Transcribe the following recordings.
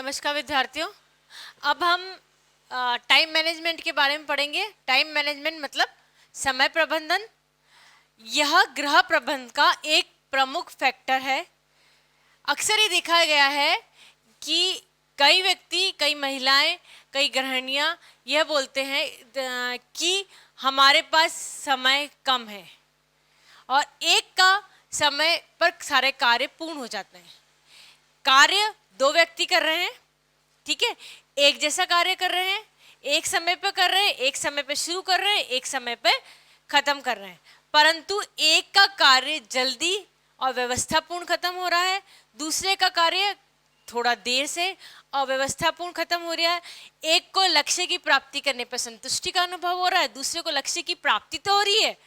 नमस्कार विद्यार्थियों। अब हम टाइम मैनेजमेंट के बारे में पढ़ेंगे। टाइम मैनेजमेंट मतलब समय प्रबंधन। यह गृह प्रबंधन का एक प्रमुख फैक्टर है। अक्सर ये देखा गया है कि कई व्यक्ति, कई महिलाएं, कई गृहिणियां यह बोलते हैं कि हमारे पास समय कम है और एक का समय पर सारे कार्य पूर्ण हो जाते हैं। कार्य दो व्यक्ति कर रहे हैं, ठीक है, एक जैसा कार्य कर रहे हैं, एक समय पे कर रहे हैं, एक समय पे शुरू कर रहे हैं, एक समय पे खत्म कर रहे हैं, परंतु एक का कार्य जल्दी और व्यवस्थापूर्ण खत्म हो रहा है, दूसरे का कार्य थोड़ा देर से अव्यवस्थापूर्ण खत्म हो रहा है। एक को लक्ष्य की प्राप्ति करने पर संतुष्टि का अनुभव हो रहा है, दूसरे को लक्ष्य की प्राप्ति तो हो रही है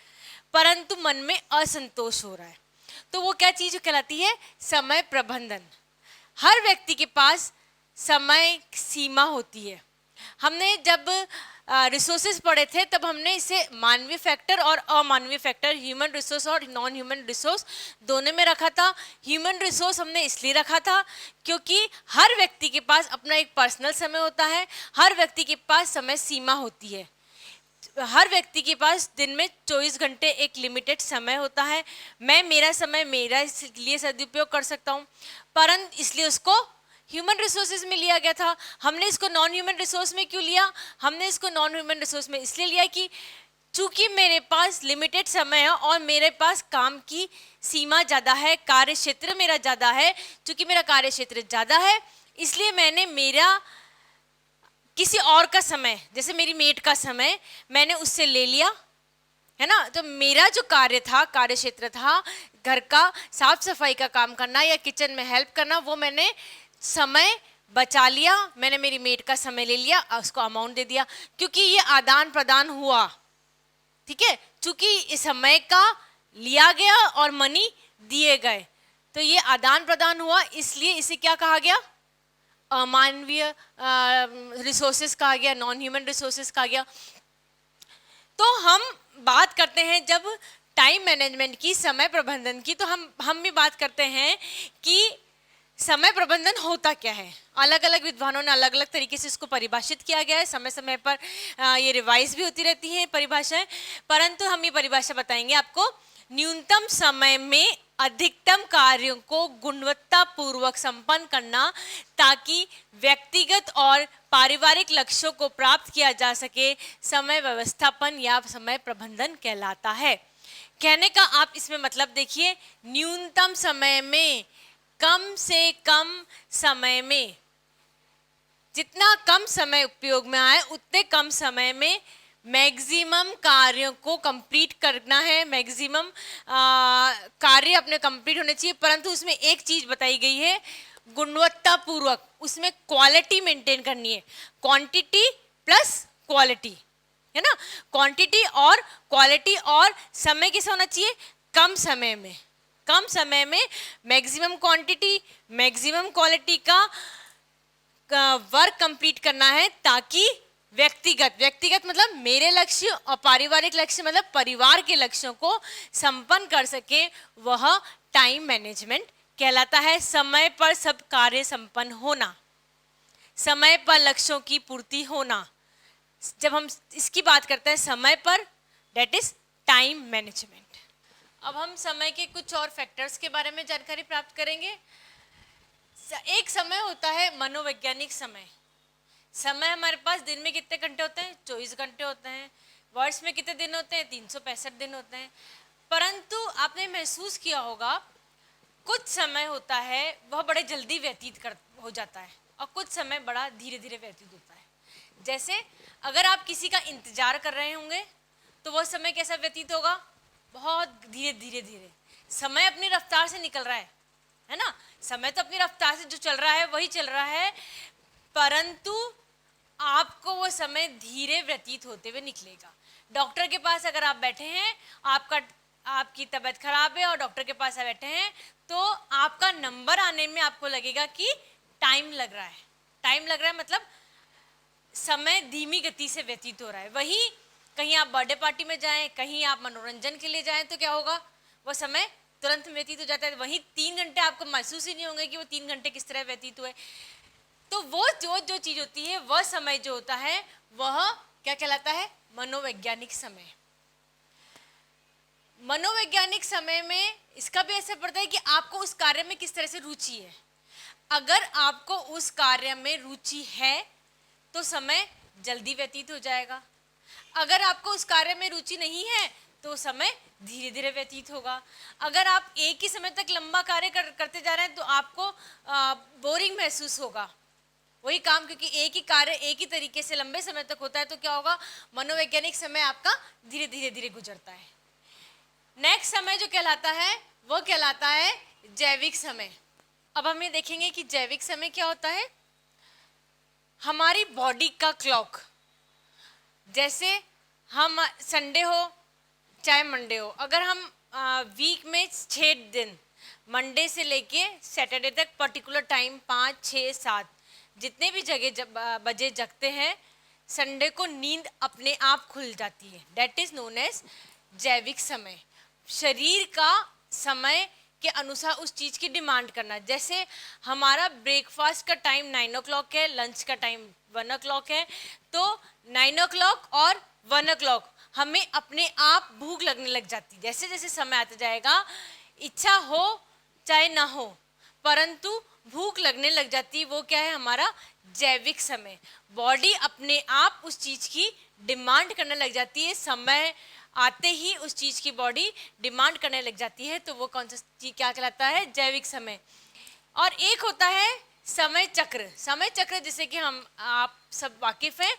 परंतु मन में असंतोष हो रहा है। तो वो क्या चीज कहलाती है? समय प्रबंधन। हर व्यक्ति के पास समय सीमा होती है। हमने जब रिसोर्सेज पढ़े थे तब हमने इसे मानवीय फैक्टर और अमानवीय फैक्टर, ह्यूमन रिसोर्स और नॉन ह्यूमन रिसोर्स दोनों में रखा था। ह्यूमन रिसोर्स हमने इसलिए रखा था क्योंकि हर व्यक्ति के पास अपना एक पर्सनल समय होता है, हर व्यक्ति के पास समय सीमा होती है। हर व्यक्ति के पास दिन में 24 घंटे एक लिमिटेड समय होता है। मैं मेरा समय मेरा लिए सदुपयोग कर सकता हूँ, परंतु इसलिए उसको ह्यूमन रिसोर्सेज में लिया गया था। हमने इसको नॉन ह्यूमन रिसोर्स में क्यों लिया? हमने इसको नॉन ह्यूमन रिसोर्स में इसलिए लिया कि चूंकि मेरे पास लिमिटेड समय है और मेरे पास काम की सीमा ज़्यादा है, कार्य क्षेत्र मेरा ज़्यादा है। चूंकि मेरा कार्य क्षेत्र ज़्यादा है इसलिए मैंने मेरा किसी और का समय, जैसे मेरी मेड का समय, मैंने उससे ले लिया, है ना। तो मेरा जो कार्य था, कार्य क्षेत्र था, घर का साफ सफाई का काम करना या किचन में हेल्प करना, वो मैंने समय बचा लिया। मैंने मेरी मेड का समय ले लिया, उसको अमाउंट दे दिया, क्योंकि ये आदान प्रदान हुआ, ठीक है। चूंकि इस समय का लिया गया और मनी दिए गए, तो ये आदान प्रदान हुआ, इसलिए इसे क्या कहा गया? अमानवीय रिसोर्सेस कहा गया, नॉन ह्यूमन रिसोर्सेस कहा गया। तो हम बात करते हैं जब टाइम मैनेजमेंट की, समय प्रबंधन की, तो हम भी बात करते हैं कि समय प्रबंधन होता क्या है। अलग अलग विद्वानों ने अलग अलग तरीके से इसको परिभाषित किया गया है। समय समय पर ये रिवाइज भी होती रहती हैं परिभाषाएं, परंतु हम ये परिभाषा बताएंगे आपको। न्यूनतम समय में अधिकतम कार्यों को गुणवत्तापूर्वक संपन्न करना ताकि व्यक्तिगत और पारिवारिक लक्ष्यों को प्राप्त किया जा सके, समय व्यवस्थापन या समय प्रबंधन कहलाता है। कहने का आप इसमें मतलब देखिए, न्यूनतम समय में, कम से कम समय में, जितना कम समय उपयोग में आए उतने कम समय में मैक्सिमम कार्यों को कंप्लीट करना है। मैक्सिमम कार्य अपने कंप्लीट होने चाहिए, परंतु उसमें एक चीज बताई गई है, गुणवत्तापूर्वक। उसमें क्वालिटी मेंटेन करनी है, क्वांटिटी प्लस क्वालिटी, है ना। क्वांटिटी और क्वालिटी, और समय कैसा होना चाहिए? कम समय में, कम समय में मैक्सिमम क्वांटिटी मैक्सिमम क्वालिटी का वर्क कंप्लीट करना है, ताकि व्यक्तिगत मतलब मेरे लक्ष्य और पारिवारिक लक्ष्य मतलब परिवार के लक्ष्यों को संपन्न कर सके। वह टाइम मैनेजमेंट कहलाता है। समय पर सब कार्य संपन्न होना, समय पर लक्ष्यों की पूर्ति होना। जब हम इसकी बात करते हैं समय पर, दैट इज टाइम मैनेजमेंट। अब हम समय के कुछ और फैक्टर्स के बारे में जानकारी प्राप्त करेंगे। एक समय होता है मनोवैज्ञानिक समय। समय हमारे पास दिन में कितने घंटे होते हैं? 24 घंटे होते हैं। वर्ष में कितने दिन होते हैं? 365 दिन होते हैं। परंतु आपने महसूस किया होगा, कुछ समय होता है वह बड़े जल्दी व्यतीत हो जाता है और कुछ समय बड़ा धीरे धीरे व्यतीत होता है। जैसे अगर आप किसी का इंतजार कर रहे होंगे तो वह समय कैसा व्यतीत होगा? बहुत धीरे धीरे धीरे। समय अपनी रफ्तार से निकल रहा है ना। समय तो अपनी रफ्तार से जो चल रहा है वही चल रहा है, परंतु आपको वो समय धीरे व्यतीत होते हुए निकलेगा। डॉक्टर के पास अगर आप बैठे हैं, आपकी तबीयत खराब है और डॉक्टर के पास बैठे हैं, तो आपका नंबर आने में आपको लगेगा कि टाइम लग रहा है। टाइम लग रहा है मतलब समय धीमी गति से व्यतीत हो रहा है। वही कहीं आप बर्थडे पार्टी में जाएं, कहीं आप मनोरंजन के लिए जाएं, तो क्या होगा? वो समय तुरंत व्यतीत हो जाता है। वहीं 3 घंटे आपको महसूस ही नहीं होंगे कि वो 3 घंटे किस तरह व्यतीत हुए। तो वो जो जो चीज होती है, वह समय जो होता है वह क्या कहलाता है? मनोवैज्ञानिक समय। मनोवैज्ञानिक समय में इसका भी असर पड़ता है कि आपको उस कार्य में किस तरह से रुचि है। अगर आपको उस कार्य में रुचि है तो समय जल्दी व्यतीत हो जाएगा। अगर आपको उस कार्य में रुचि नहीं है तो समय धीरे धीरे व्यतीत होगा। अगर आप एक ही समय तक लंबा कार्य करते जा रहे हैं तो आपको बोरिंग महसूस होगा वही काम, क्योंकि एक ही कार्य एक ही तरीके से लंबे समय तक होता है। तो क्या होगा? मनोवैज्ञानिक समय आपका धीरे धीरे धीरे गुजरता है। नेक्स्ट समय जो कहलाता है वो कहलाता है जैविक समय। अब हम ये देखेंगे कि जैविक समय क्या होता है। हमारी बॉडी का क्लॉक, जैसे हम संडे हो चाहे मंडे हो, अगर हम वीक में 6 दिन मंडे से लेके सैटरडे तक पर्टिकुलर टाइम 5, 6, 7 जितने भी बजे जगते हैं, संडे को नींद अपने आप खुल जाती है। डेट इज नोन एज जैविक समय। शरीर का समय के अनुसार उस चीज की डिमांड करना। जैसे हमारा ब्रेकफास्ट का टाइम 9 o'clock है, लंच का टाइम 1 o'clock है, तो 9 o'clock और 1 o'clock हमें अपने आप भूख लगने लग जाती है। जैसे जैसे समय आता जाएगा, इच्छा हो चाहे ना हो, परंतु भूख लगने लग जाती। वो क्या है? हमारा जैविक समय। बॉडी अपने आप उस चीज की डिमांड करने लग जाती है। समय आते ही उस चीज की बॉडी डिमांड करने लग जाती है। तो वो कौन सा चीज क्या कहलाता है? जैविक समय। और एक होता है समय चक्र। समय चक्र जैसे कि हम आप सब वाकिफ हैं,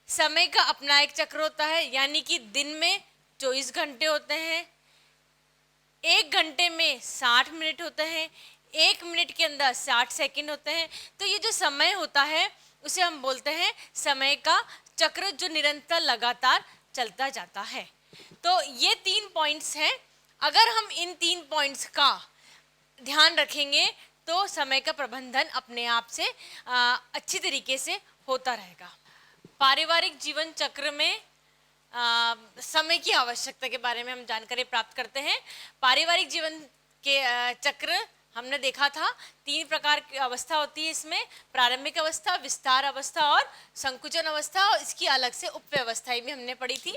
समय का अपना एक चक्र होता है। यानी कि दिन में 24 घंटे होते हैं, 1 घंटे में 60 मिनट होते हैं, 1 मिनट के अंदर 60 सेकंड होते हैं। तो ये जो समय होता है उसे हम बोलते हैं समय का चक्र, जो निरंतर लगातार चलता जाता है। तो ये 3 पॉइंट्स हैं। अगर हम इन 3 पॉइंट्स का ध्यान रखेंगे तो समय का प्रबंधन अपने आप से अच्छी तरीके से होता रहेगा। पारिवारिक जीवन चक्र में समय की आवश्यकता के बारे में हम जानकारी प्राप्त करते हैं। पारिवारिक जीवन के चक्र हमने देखा था, 3 प्रकार की अवस्था होती है इसमें। प्रारंभिक अवस्था, विस्तार अवस्था और संकुचन अवस्था। और इसकी अलग से उपव्यवस्थाएं भी हमने पढ़ी थी।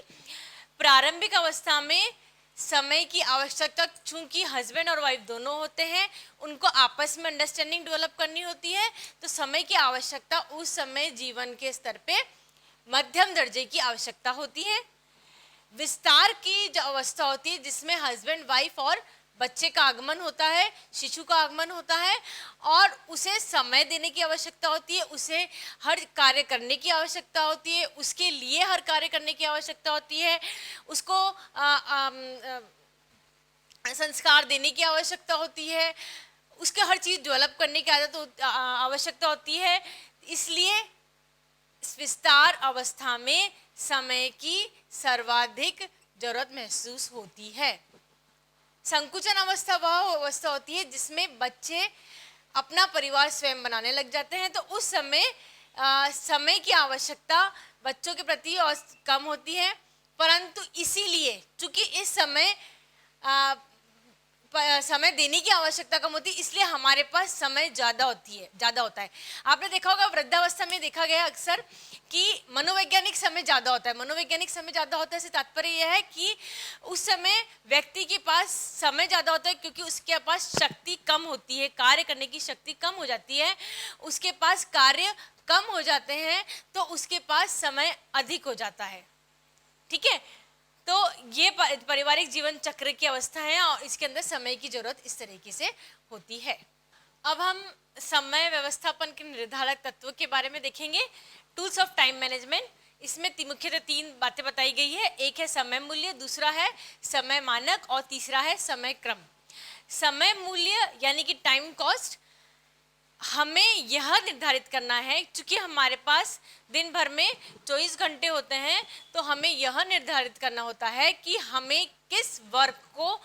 प्रारंभिक अवस्था में समय की आवश्यकता, चूंकि हस्बैंड और वाइफ दोनों होते हैं, उनको आपस में अंडरस्टैंडिंग डेवलप करनी होती है। तो समय की आवश्यकता उस समय जीवन के स्तर पे मध्यम दर्जे की आवश्यकता होती है। विस्तार की जो अवस्था होती है जिसमें हस्बैंड वाइफ और बच्चे का आगमन होता है, शिशु का आगमन होता है, और उसे समय देने की आवश्यकता होती है, उसे हर कार्य करने की आवश्यकता होती है, उसके लिए हर कार्य करने की आवश्यकता होती है, उसको संस्कार देने की आवश्यकता होती है, उसके हर चीज डेवलप करने की आवश्यकता होती है। इसलिए विस्तार अवस्था में समय की सर्वाधिक जरूरत महसूस होती है। संकुचन अवस्था वह अवस्था होती है जिसमें बच्चे अपना परिवार स्वयं बनाने लग जाते हैं। तो उस समय समय की आवश्यकता बच्चों के प्रति और कम होती है, परंतु इसीलिए चूंकि इस समय समय देने की आवश्यकता कम होती है, इसलिए हमारे पास समय ज्यादा होता है। आपने देखा होगा वृद्धावस्था में देखा गया अक्सर कि मनोवैज्ञानिक समय ज्यादा होता है। मनोवैज्ञानिक समय ज्यादा होता है से तात्पर्य यह है कि उस समय व्यक्ति के पास समय ज्यादा होता है, क्योंकि उसके पास शक्ति कम होती है, कार्य करने की शक्ति कम हो जाती है, उसके पास कार्य कम हो जाते हैं, तो उसके पास समय अधिक हो जाता है। ठीक है, तो ये पारिवारिक जीवन चक्र की अवस्था है और इसके अंदर समय की जरूरत इस तरीके से होती है। अब हम समय व्यवस्थापन के निर्धारक तत्वों के बारे में देखेंगे। टूल्स ऑफ टाइम मैनेजमेंट, इसमें मुख्यतः 3 बातें बताई गई है। एक है समय मूल्य, दूसरा है समय मानक और तीसरा है समय क्रम। समय मूल्य यानी कि टाइम कॉस्ट, हमें यह निर्धारित करना है, क्योंकि हमारे पास दिन भर में 24 घंटे होते हैं, तो हमें यह निर्धारित करना होता है कि हमें किस वर्क को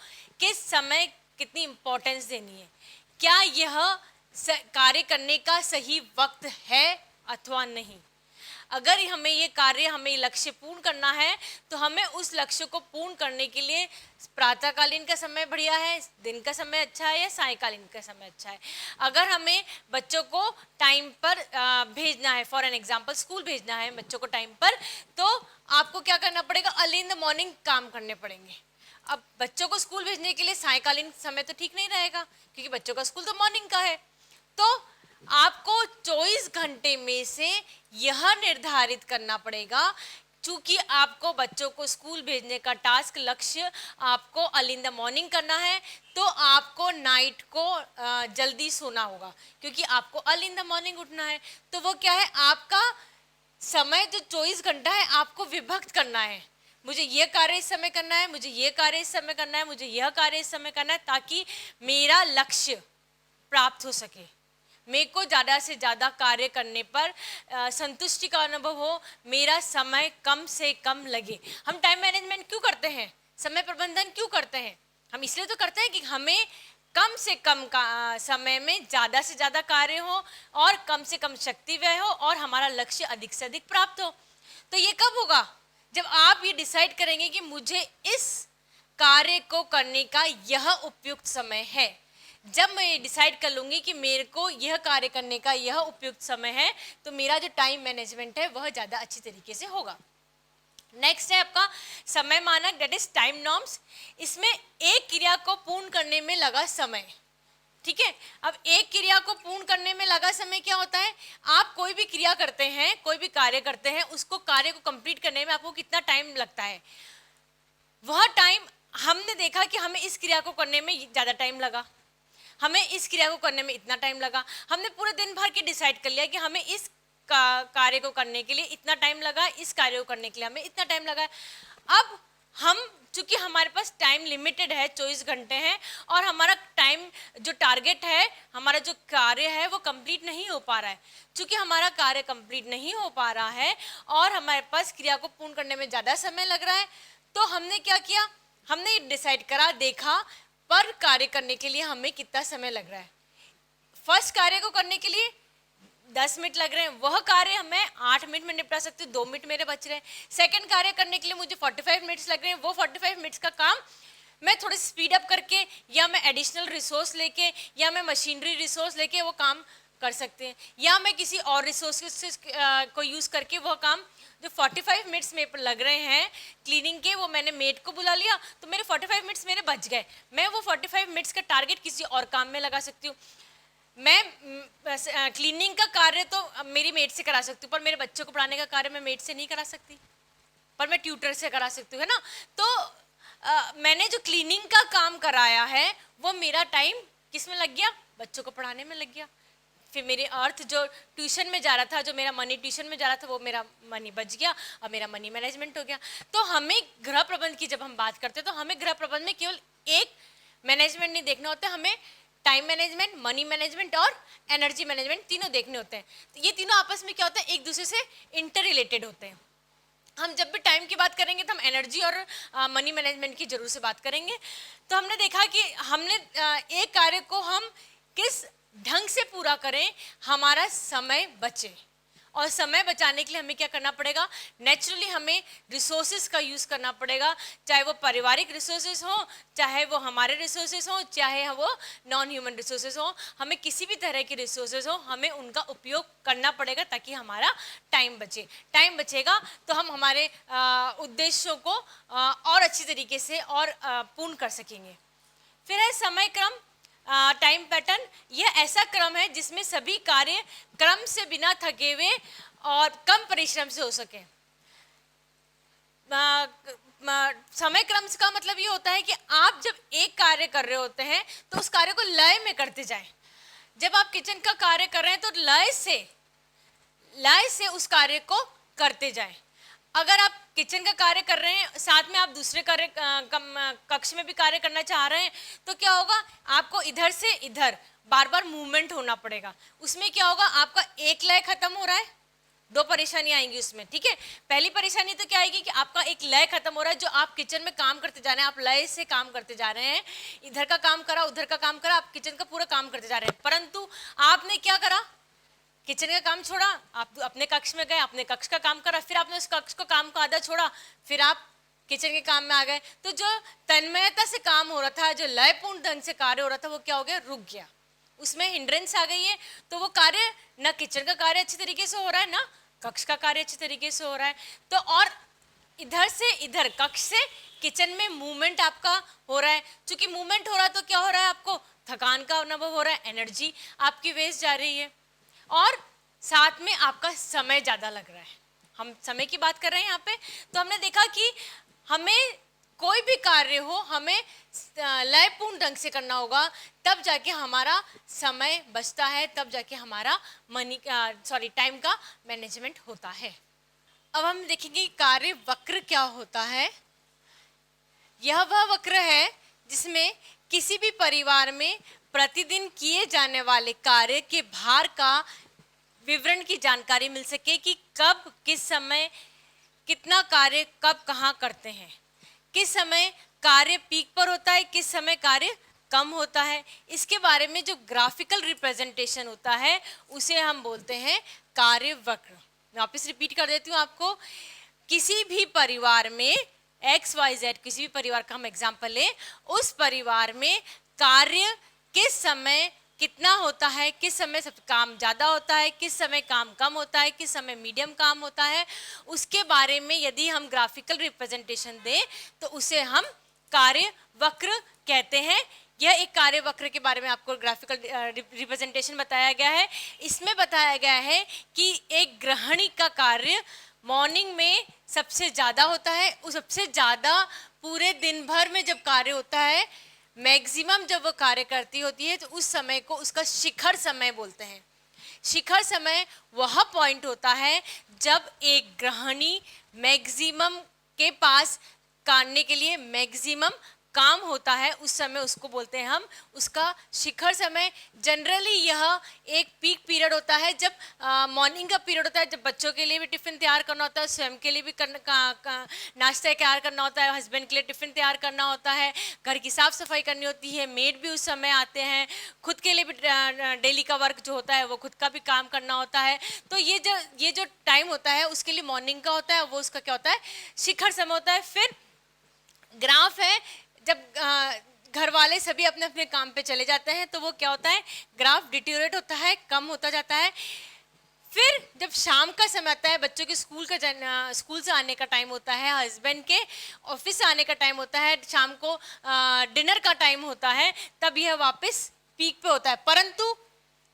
किस समय कितनी इम्पोर्टेंस देनी है, क्या यह कार्य करने का सही वक्त है अथवा नहीं। अगर हमें ये कार्य, हमें लक्ष्य पूर्ण करना है तो हमें उस लक्ष्य को पूर्ण करने के लिए प्रातःकालीन का समय बढ़िया है, दिन का समय अच्छा है, या सायकालीन का समय अच्छा है। अगर हमें बच्चों को टाइम पर भेजना है, फॉर एन एग्जाम्पल स्कूल भेजना है बच्चों को टाइम पर, तो आपको क्या करना पड़ेगा, अर्ली इन द मॉर्निंग काम करने पड़ेंगे। अब बच्चों को स्कूल भेजने के लिए सायकालीन समय तो ठीक नहीं रहेगा, क्योंकि बच्चों का स्कूल तो मॉर्निंग का है। तो आपको 24 घंटे में से यह निर्धारित करना पड़ेगा, चूंकि आपको बच्चों को स्कूल भेजने का टास्क, लक्ष्य आपको अर्ली इन द मॉर्निंग करना है, तो आपको नाइट को जल्दी सोना होगा, क्योंकि आपको अर्ली इन द मॉर्निंग उठना है। तो वो क्या है, आपका समय जो 24 घंटा है आपको विभक्त करना है। मुझे ये कार्य इस समय करना है, मुझे ये कार्य इस समय करना है, मुझे यह कार्य इस समय करना है, ताकि मेरा लक्ष्य प्राप्त हो सके, मेरे को ज़्यादा से ज़्यादा कार्य करने पर संतुष्टि का अनुभव हो, मेरा समय कम से कम लगे। हम टाइम मैनेजमेंट क्यों करते हैं, समय प्रबंधन क्यों करते हैं? हम इसलिए तो करते हैं कि हमें कम से कम समय में ज़्यादा से ज़्यादा कार्य हो और कम से कम शक्ति व्यय हो और हमारा लक्ष्य अधिक से अधिक प्राप्त हो। तो ये कब होगा, जब आप ये डिसाइड करेंगे कि मुझे इस कार्य को करने का यह उपयुक्त समय है। जब मैं ये डिसाइड कर लूँगी कि मेरे को यह कार्य करने का यह उपयुक्त समय है, तो मेरा जो टाइम मैनेजमेंट है वह ज़्यादा अच्छी तरीके से होगा। नेक्स्ट है आपका समय मानक, दैट इज टाइम नॉर्म्स। इसमें एक क्रिया को पूर्ण करने में लगा समय, ठीक है। अब एक क्रिया को पूर्ण करने में लगा समय क्या होता है, आप कोई भी क्रिया करते हैं, कोई भी कार्य करते हैं, उसको कार्य को कंप्लीट करने में आपको कितना टाइम लगता है, वह टाइम हमने देखा कि हमें इस क्रिया को करने में ज़्यादा टाइम लगा, हमें इस क्रिया को करने में इतना टाइम लगा। हमने पूरे दिन भर के डिसाइड कर लिया कि हमें इस कार्य को करने के लिए इतना टाइम लगा, इस कार्य को करने के लिए हमें इतना टाइम लगा। अब हम, चूंकि हमारे पास टाइम लिमिटेड है, 24 घंटे हैं, और हमारा टाइम जो टारगेट है, हमारा जो कार्य है वो कंप्लीट नहीं हो पा रहा है। चूंकि हमारा कार्य कंप्लीट नहीं हो पा रहा है और हमारे पास क्रिया को पूर्ण करने में ज़्यादा समय लग रहा है, तो हमने क्या किया, हमने डिसाइड करा, देखा पर कार्य करने के लिए हमें कितना समय लग रहा है। फर्स्ट कार्य को करने के लिए 10 मिनट लग रहे हैं, वह कार्य मैं 8 मिनट में निपटा सकती हूँ, 2 मिनट मेरे बच रहे हैं। सेकंड कार्य करने के लिए मुझे 45 मिनट्स लग रहे हैं, वो 45 मिनट्स का काम मैं थोड़ी स्पीड अप करके, या मैं एडिशनल रिसोर्स लेके, या मैं मशीनरी रिसोर्स लेके वो काम कर सकते हैं, या मैं किसी और रिसोर्स को यूज़ करके वह काम जो 45 मिनट्स में लग रहे हैं क्लीनिंग के, वो मैंने मेड को बुला लिया, तो मेरे 45 मिनट्स मेरे बच गए। मैं वो 45 मिनट्स का टारगेट किसी और काम में लगा सकती हूँ। मैं क्लीनिंग का कार्य तो मेरी मेड से करा सकती हूँ, पर मेरे बच्चों को पढ़ाने का कार्य मैं मेड से नहीं करा सकती, पर मैं ट्यूटर से करा सकती हूँ, है ना। तो मैंने जो क्लीनिंग का काम कराया है वो मेरा टाइम किस में लग गया, बच्चों को पढ़ाने में लग गया। फिर मेरे अर्थ जो ट्यूशन में जा रहा था, जो मेरा मनी ट्यूशन में जा रहा था, वो मेरा मनी बच गया और मेरा मनी मैनेजमेंट हो गया। तो हमें गृह प्रबंध की जब हम बात करते हैं तो हमें गृह प्रबंध में केवल एक मैनेजमेंट नहीं देखना होता, हमें टाइम मैनेजमेंट, मनी मैनेजमेंट और एनर्जी मैनेजमेंट तीनों देखने होते हैं। तो ये तीनों आपस में क्या होता है, एक दूसरे से इंटर रिलेटेड होते हैं। हम जब भी टाइम की बात करेंगे तो हम एनर्जी और मनी मैनेजमेंट की जरूर से बात करेंगे। तो हमने देखा कि हमने एक कार्य को हम किस ढंग से पूरा करें, हमारा समय बचे, और समय बचाने के लिए हमें क्या करना पड़ेगा, नेचुरली हमें रिसोर्सेज का यूज़ करना पड़ेगा, चाहे वो पारिवारिक रिसोर्सेज हो, चाहे वो हमारे रिसोर्सेज हो, चाहे वो नॉन ह्यूमन रिसोर्सेज हो, हमें किसी भी तरह के रिसोर्सेज हो, हमें उनका उपयोग करना पड़ेगा ताकि हमारा टाइम बचे। टाइम बचेगा तो हम हमारे उद्देश्यों को और अच्छी तरीके से और पूर्ण कर सकेंगे। फिर है समय क्रम, टाइम पैटर्न। यह ऐसा क्रम है जिसमें सभी कार्य क्रम से बिना थके हुए और कम परिश्रम से हो सके। समय क्रम का मतलब ये होता है कि आप जब एक कार्य कर रहे होते हैं तो उस कार्य को लय में करते जाएं। जब आप किचन का कार्य कर रहे हैं तो लय से उस कार्य को करते जाएं। अगर आप किचन का कार्य कर रहे हैं, साथ में आप दूसरे कार्य कक्ष में भी कार्य करना चाह रहे हैं, तो क्या होगा, आपको इधर से इधर बार बार मूवमेंट होना पड़ेगा। उसमें क्या होगा, आपका एक लय खत्म हो रहा है, दो परेशानी आएंगी उसमें, ठीक है। पहली परेशानी तो क्या आएगी कि आपका एक लय खत्म हो रहा है, जो आप किचन में काम करते जा रहे हैं, आप लय से काम करते जा रहे हैं, इधर का काम करा, उधर का काम करा, आप किचन का पूरा काम करते जा रहे हैं, परंतु आपने क्या करा, किचन का काम छोड़ा, आप अपने कक्ष में गए, अपने कक्ष का काम करा, फिर आपने उस कक्ष को काम का आधा छोड़ा, फिर आप किचन के काम में आ गए। तो जो तन्मयता से काम हो रहा था, जो लयपूर्ण ढंग से कार्य हो रहा था, वो क्या हो गया, रुक गया, उसमें हिंड्रेंस आ गई है। तो वो कार्य, ना किचन का कार्य अच्छी तरीके से हो रहा है, ना कक्ष का कार्य अच्छी तरीके से हो रहा है। तो और इधर से इधर, कक्ष से किचन में मूवमेंट आपका हो रहा है। चूंकि मूवमेंट हो रहा है तो क्या हो रहा है, आपको थकान का अनुभव हो रहा है, एनर्जी आपकी वेस्ट जा रही है, और साथ में आपका समय ज़्यादा लग रहा है। हम समय की बात कर रहे हैं यहाँ पे। तो हमने देखा कि हमें कोई भी कार्य हो, हमें लयपूर्ण ढंग से करना होगा, तब जाके हमारा समय बचता है, तब जाके हमारा टाइम का मैनेजमेंट होता है। अब हम देखेंगे कार्य वक्र क्या होता है। यह वह वक्र है जिसमें किसी भी परिवार में प्रतिदिन किए जाने वाले कार्य के भार का विवरण की जानकारी मिल सके कि कब किस समय कितना कार्य कब कहाँ करते हैं, किस समय कार्य पीक पर होता है, किस समय कार्य कम होता है। इसके बारे में जो ग्राफिकल रिप्रेजेंटेशन होता है उसे हम बोलते हैं कार्य वक्र। वापस रिपीट कर देती हूँ आपको। किसी भी परिवार में XYZ, किसी भी परिवार का हम एग्जाम्पल लें, उस परिवार में कार्य किस समय कितना होता है, किस समय सब काम ज़्यादा होता है, किस समय काम कम होता है, किस समय मीडियम काम होता है, उसके बारे में यदि हम ग्राफिकल रिप्रेजेंटेशन दें तो उसे हम कार्य वक्र कहते हैं। यह एक कार्य वक्र के बारे में आपको ग्राफिकल रिप्रेजेंटेशन बताया गया है। इसमें बताया गया है कि एक गृहिणी का कार्य मॉर्निंग में सबसे ज़्यादा होता है, उस सबसे ज़्यादा पूरे दिन भर में जब कार्य होता है, मैक्सिमम जब वो कार्य करती होती है, तो उस समय को उसका शिखर समय बोलते हैं। शिखर समय वह पॉइंट होता है जब एक गृहिणी मैक्सिमम के पास करने के लिए मैक्सिमम काम होता है, उस समय उसको बोलते हैं हम उसका शिखर समय। जनरली यह एक पीक पीरियड होता है, जब मॉर्निंग का पीरियड होता है, जब बच्चों के लिए भी टिफ़िन तैयार करना होता है, स्वयं के लिए भी नाश्ता तैयार करना होता है, हस्बैंड के लिए टिफ़िन तैयार करना होता है, घर की साफ़ सफाई करनी होती है, मेड भी उस समय आते हैं, खुद के लिए भी डेली का वर्क जो होता है वो खुद का भी काम करना होता है। तो ये जो टाइम होता है उसके लिए मॉर्निंग का होता है, वो उसका क्या होता है, शिखर समय होता है। फिर ग्राफ है, जब घर वाले सभी अपने अपने काम पे चले जाते हैं तो वो क्या होता है, ग्राफ डिटेरियोरेट होता है, कम होता जाता है। फिर जब शाम का समय आता है, बच्चों के स्कूल से आने का टाइम होता है, हस्बैंड के ऑफिस से आने का टाइम होता है, शाम को डिनर का टाइम होता है, तब यह वापस पीक पे होता है। परंतु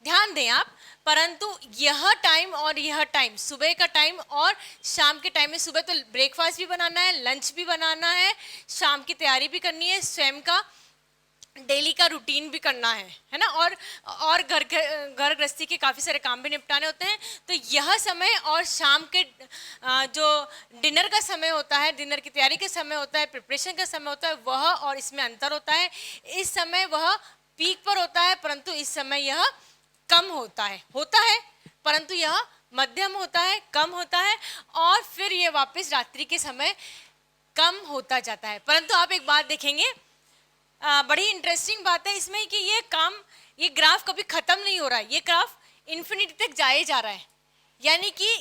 ध्यान दें आप, परंतु यह टाइम और यह टाइम, सुबह का टाइम और शाम के टाइम में, सुबह तो ब्रेकफास्ट भी बनाना है, लंच भी बनाना है, शाम की तैयारी भी करनी है, स्वयं का डेली का रूटीन भी करना है ना, और घर गृहस्थी के काफ़ी सारे काम भी निपटाने होते हैं। तो यह समय और शाम के जो डिनर का समय होता है, डिनर की तैयारी का समय होता है, प्रिपरेशन का समय होता है, वह और इसमें अंतर होता है। इस समय वह पीक पर होता है, परंतु इस समय यह कम होता है, परंतु यह मध्यम होता है, कम होता है, और फिर यह वापस रात्रि के समय कम होता जाता है। परंतु आप एक बात देखेंगे, बड़ी इंटरेस्टिंग बात है इसमें कि ये ग्राफ कभी खत्म नहीं हो रहा है, ये ग्राफ इन्फिनिटी तक जाए जा रहा है। यानी कि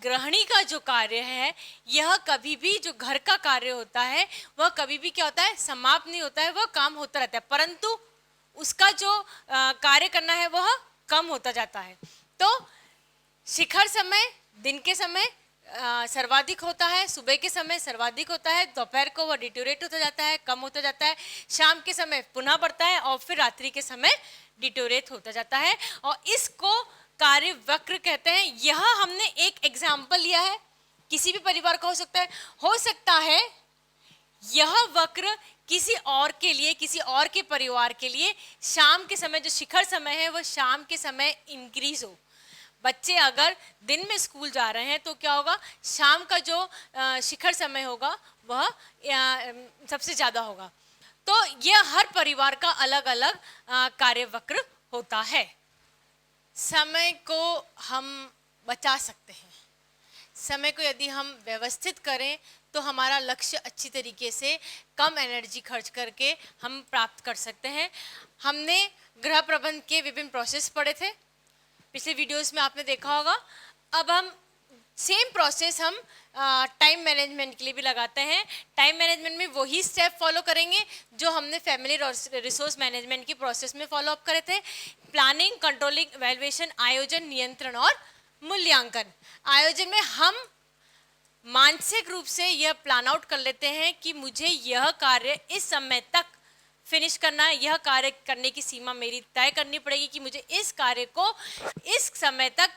गृहिणी का जो कार्य है, यह कभी भी, जो घर का कार्य होता है वह कभी भी क्या होता है, समाप्त नहीं होता है, वह काम होता रहता है, परंतु उसका जो कार्य करना है वह कम होता जाता है। तो शिखर समय दिन के समय सर्वाधिक होता है, सुबह के समय सर्वाधिक होता है, दोपहर को वह डिटोरेट होता जाता है, कम होता जाता है, शाम के समय पुनः बढ़ता है, और फिर रात्रि के समय डिटोरेट होता जाता है, और इसको कार्य वक्र कहते हैं। यह हमने एक एग्जाम्पल लिया है, किसी भी परिवार का हो सकता है यह वक्र किसी और के लिए, किसी और के परिवार के लिए शाम के समय जो शिखर समय है वह शाम के समय इंक्रीज हो। बच्चे अगर दिन में स्कूल जा रहे हैं तो क्या होगा, शाम का जो शिखर समय होगा वह सबसे ज़्यादा होगा। तो यह हर परिवार का अलग अलग कार्य वक्र होता है। समय को हम बचा सकते हैं, समय को यदि हम व्यवस्थित करें तो हमारा लक्ष्य अच्छी तरीके से कम एनर्जी खर्च करके हम प्राप्त कर सकते हैं। हमने गृह प्रबंध के विभिन्न प्रोसेस पढ़े थे, पिछले वीडियोस में आपने देखा होगा। अब हम सेम प्रोसेस हम टाइम मैनेजमेंट के लिए भी लगाते हैं। टाइम मैनेजमेंट में वही स्टेप फॉलो करेंगे जो हमने फैमिली रिसोर्स मैनेजमेंट की प्रोसेस में फॉलो अप करे थे। प्लानिंग, कंट्रोलिंग, इवैल्यूएशन, आयोजन, नियंत्रण और मूल्यांकन। आयोजन में हम मानसिक रूप से यह प्लान आउट कर लेते हैं कि मुझे यह कार्य इस समय तक फिनिश करना है, यह कार्य करने की सीमा मेरी तय करनी पड़ेगी कि मुझे इस कार्य को इस समय तक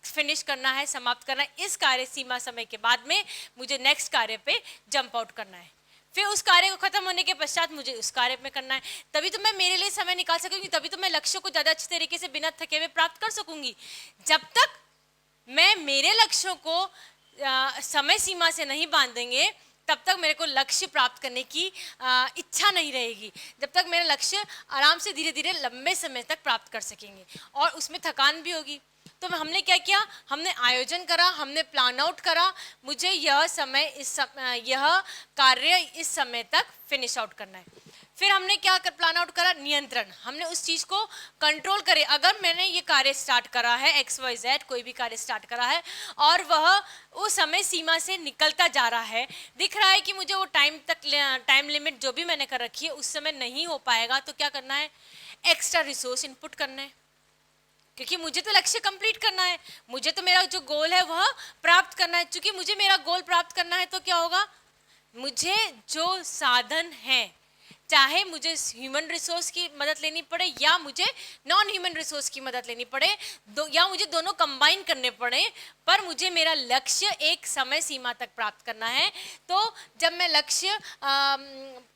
फिनिश करना है, समाप्त करना है। इस कार्य सीमा समय के बाद में मुझे नेक्स्ट कार्य पे जंप आउट करना है। फिर उस कार्य को खत्म होने के पश्चात मुझे उस कार्य में करना है। तभी तो मैं मेरे लिए समय निकाल सकूंगी, तभी तो मैं लक्ष्य को ज़्यादा अच्छी तरीके से बिना थके हुए प्राप्त कर सकूंगी। जब तक मैं मेरे लक्ष्यों को समय सीमा से नहीं बांधेंगे तब तक मेरे को लक्ष्य प्राप्त करने की इच्छा नहीं रहेगी। जब तक मेरा लक्ष्य आराम से धीरे धीरे लंबे समय तक प्राप्त कर सकेंगे और उसमें थकान भी होगी। तो हमने क्या किया, हमने आयोजन करा, हमने प्लान आउट करा, मुझे यह कार्य इस समय तक फिनिश आउट करना है। फिर हमने क्या प्लान आउट करा, नियंत्रण। हमने उस चीज़ को कंट्रोल करे। अगर मैंने ये कार्य स्टार्ट करा है, XYZ कोई भी कार्य स्टार्ट करा है और वह उस समय सीमा से निकलता जा रहा है, दिख रहा है कि मुझे वो टाइम लिमिट जो भी मैंने कर रखी है उस समय नहीं हो पाएगा, तो क्या करना है, एक्स्ट्रा रिसोर्स इनपुट करना है। क्योंकि मुझे तो लक्ष्य कंप्लीट करना है, मुझे तो मेरा जो गोल है वह प्राप्त करना है। चूंकि मुझे मेरा गोल प्राप्त करना है तो क्या होगा, मुझे जो साधन है, चाहे मुझे ह्यूमन रिसोर्स की मदद लेनी पड़े या मुझे नॉन ह्यूमन रिसोर्स की मदद लेनी पड़े, या मुझे दोनों कंबाइन करने पड़े, पर मुझे मेरा लक्ष्य एक समय सीमा तक प्राप्त करना है। तो जब मैं लक्ष्य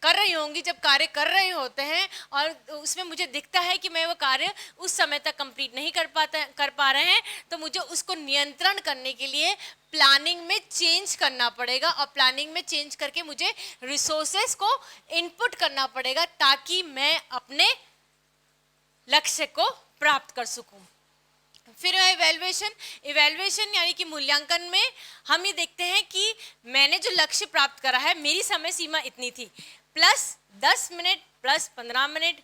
कर रही होंगी, जब कार्य कर रहे होते हैं और उसमें मुझे दिखता है कि मैं वो कार्य उस समय तक कंप्लीट नहीं कर पा रहे हैं, तो मुझे उसको नियंत्रण करने के लिए प्लानिंग में चेंज करना पड़ेगा। और प्लानिंग में चेंज करके मुझे रिसोर्सेस को इनपुट करना पड़ेगा ताकि मैं अपने लक्ष्य को प्राप्त कर सकूं। फिर इवैल्यूएशन यानी कि मूल्यांकन में हम ये देखते हैं कि मैंने जो लक्ष्य प्राप्त करा है, मेरी समय सीमा इतनी थी, plus 10 minute, plus 15 minute,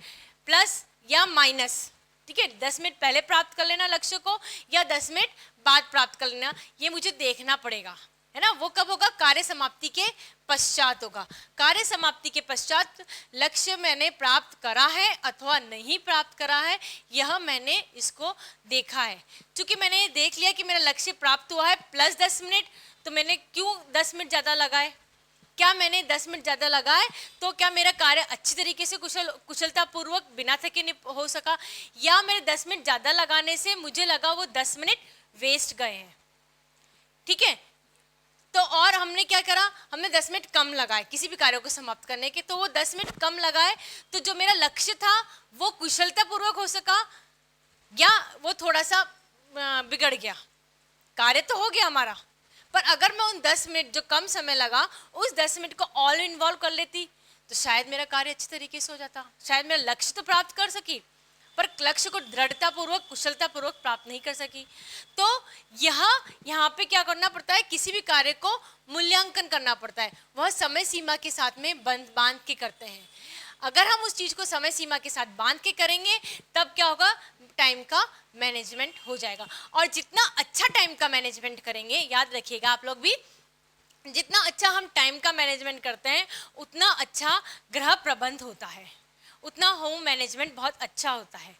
plus या माइनस, ठीक है, 10 मिनट पहले प्राप्त कर लेना लक्ष्य को या 10 मिनट बाद प्राप्त कर लेना, ये मुझे देखना पड़ेगा, है ना। वो कब होगा, कार्य समाप्ति के पश्चात होगा। कार्य समाप्ति के पश्चात लक्ष्य मैंने प्राप्त करा है अथवा नहीं प्राप्त करा है, यह मैंने इसको देखा है। क्योंकि मैंने देख लिया कि मेरा लक्ष्य प्राप्त हुआ है प्लस 10 मिनट, तो मैंने क्यों 10 मिनट ज़्यादा लगाए, क्या मैंने 10 मिनट ज़्यादा लगाए तो क्या मेरा कार्य अच्छी तरीके से कुशलतापूर्वक बिना थके हो सका, या मेरे 10 मिनट ज़्यादा लगाने से मुझे लगा वो 10 मिनट वेस्ट गए हैं, ठीक है। तो और हमने क्या करा, हमने 10 मिनट कम लगाए किसी भी कार्य को समाप्त करने के, तो वो 10 मिनट कम लगाए, तो जो मेरा लक्ष्य था वो कुशलतापूर्वक हो सका या वो थोड़ा सा बिगड़ गया। कार्य तो हो गया हमारा, पर अगर मैं उन 10 मिनट जो कम समय लगा उस 10 मिनट को ऑल इन्वॉल्व कर लेती तो शायद मेरा कार्य अच्छी तरीके से हो जाता, शायद मेरा लक्ष्य तो प्राप्त कर सकी, पर लक्ष्य को दृढ़तापूर्वक, कुशलतापूर्वक प्राप्त नहीं कर सकी। तो यहाँ पे क्या करना पड़ता है, किसी भी कार्य को मूल्यांकन करना पड़ता है, वह समय सीमा के साथ में बांध के करते हैं। अगर हम उस चीज़ को समय सीमा के साथ बांध के करेंगे तब क्या होगा, टाइम का मैनेजमेंट हो जाएगा। और जितना अच्छा टाइम का मैनेजमेंट करेंगे, याद रखिएगा आप लोग भी, जितना अच्छा हम टाइम का मैनेजमेंट करते हैं उतना अच्छा गृह प्रबंध होता है, उतना होम मैनेजमेंट बहुत अच्छा होता है।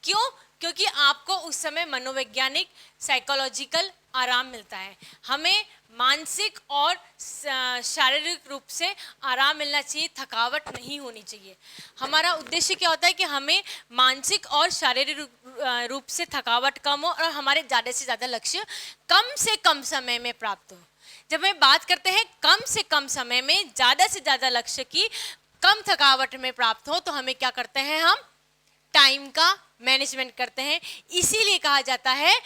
क्यों? क्योंकि आपको उस समय मनोवैज्ञानिक, साइकोलॉजिकल आराम मिलता है। हमें मानसिक और शारीरिक रूप से आराम मिलना चाहिए, थकावट नहीं होनी चाहिए। हमारा उद्देश्य क्या होता है कि हमें मानसिक और शारीरिक रूप से थकावट कम हो और हमारे ज़्यादा से ज़्यादा लक्ष्य कम से कम समय में प्राप्त हो। जब हम बात करते हैं कम से कम समय में ज़्यादा से ज़्यादा लक्ष्य की कम थकावट में प्राप्त हो, तो हमें क्या करते हैं, हम टाइम का मैनेजमेंट करते हैं। इसीलिए कहा जाता है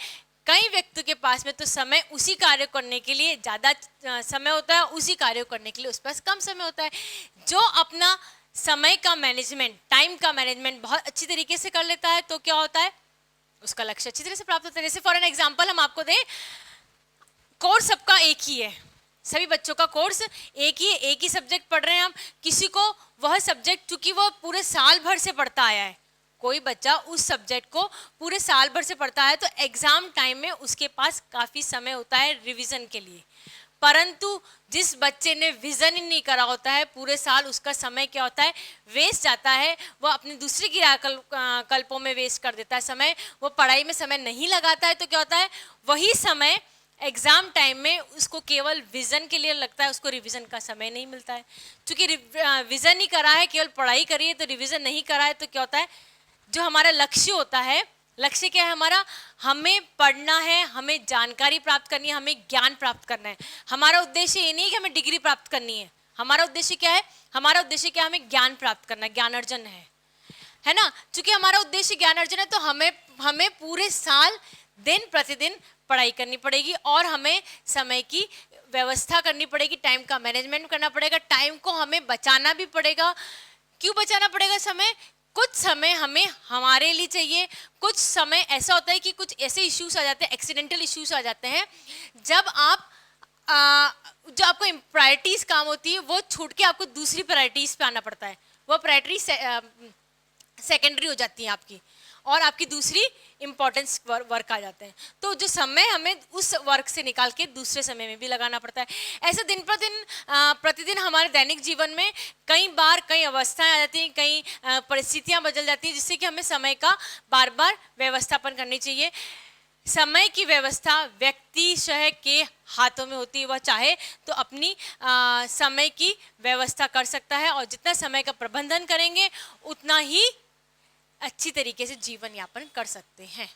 कई व्यक्तियों के पास में तो समय उसी कार्य करने के लिए ज़्यादा समय होता है, उसी कार्य करने के लिए उसके पास कम समय होता है। जो अपना समय का मैनेजमेंट, टाइम का मैनेजमेंट बहुत अच्छी तरीके से कर लेता है तो क्या होता है, उसका लक्ष्य अच्छी तरह से प्राप्त होता है। जैसे फॉर एन एग्जाम्पल हम आपको दें, कोर्स सबका एक ही है, सभी बच्चों का कोर्स एक ही सब्जेक्ट पढ़ रहे हैं हम। किसी को वह सब्जेक्ट, चूंकि वो पूरे साल भर से पढ़ता आया है, कोई बच्चा उस सब्जेक्ट को पूरे साल भर से पढ़ता है तो एग्जाम टाइम में उसके पास काफ़ी समय होता है रिवीजन के लिए, परंतु जिस बच्चे ने विजन ही नहीं करा होता है पूरे साल, उसका समय क्या होता है, वेस्ट जाता है। वो अपनी दूसरी क्रियाकल्पों में वेस्ट कर देता है समय, वो पढ़ाई में समय नहीं लगाता है। तो क्या होता है, वही समय एग्जाम टाइम में उसको केवल विजन के लिए लगता है, उसको रिवीजन का समय नहीं मिलता है। क्योंकि विजन ही करा है, केवल पढ़ाई करी है तो रिवीजन नहीं करा है, तो क्या होता है, जो हमारा लक्ष्य होता है, लक्ष्य क्या है हमारा, हमें पढ़ना है, हमें जानकारी प्राप्त करनी है, हमें ज्ञान प्राप्त करना है। हमारा उद्देश्य ये नहीं है कि हमें डिग्री प्राप्त करनी है, हमारा उद्देश्य क्या है, हमारा उद्देश्य क्या है, हमें ज्ञान प्राप्त करना है, ज्ञान अर्जन है ना। चूंकि हमारा उद्देश्य ज्ञान अर्जन है तो हमें पूरे साल दिन प्रतिदिन पढ़ाई करनी पड़ेगी और हमें समय की व्यवस्था करनी पड़ेगी, टाइम का मैनेजमेंट करना पड़ेगा, टाइम को हमें बचाना भी पड़ेगा। क्यों बचाना पड़ेगा समय, कुछ समय हमें हमारे लिए चाहिए, कुछ समय ऐसा होता है कि कुछ ऐसे इश्यूज आ जाते हैं, एक्सीडेंटल इश्यूज आ जाते हैं, जब आप जो आपको प्रायोरिटीज काम होती है वो छूट के आपको दूसरी प्रायोरिटीज पे आना पड़ता है, वो प्रायोरिटी सेकेंडरी हो जाती है आपकी और आपकी दूसरी इंपॉर्टेंस वर्क आ जाते हैं। तो जो समय हमें उस वर्क से निकाल के दूसरे समय में भी लगाना पड़ता है। ऐसे दिन प्रतिदिन हमारे दैनिक जीवन में कई बार कई अवस्थाएं आ जाती हैं, कई परिस्थितियां बदल जाती हैं, जिससे कि हमें समय का बार बार व्यवस्थापन करनी चाहिए। समय की व्यवस्था व्यक्ति शह के हाथों में होती है, वह चाहे तो अपनी समय की व्यवस्था कर सकता है और जितना समय का प्रबंधन करेंगे उतना ही अच्छी तरीके से जीवन यापन कर सकते हैं।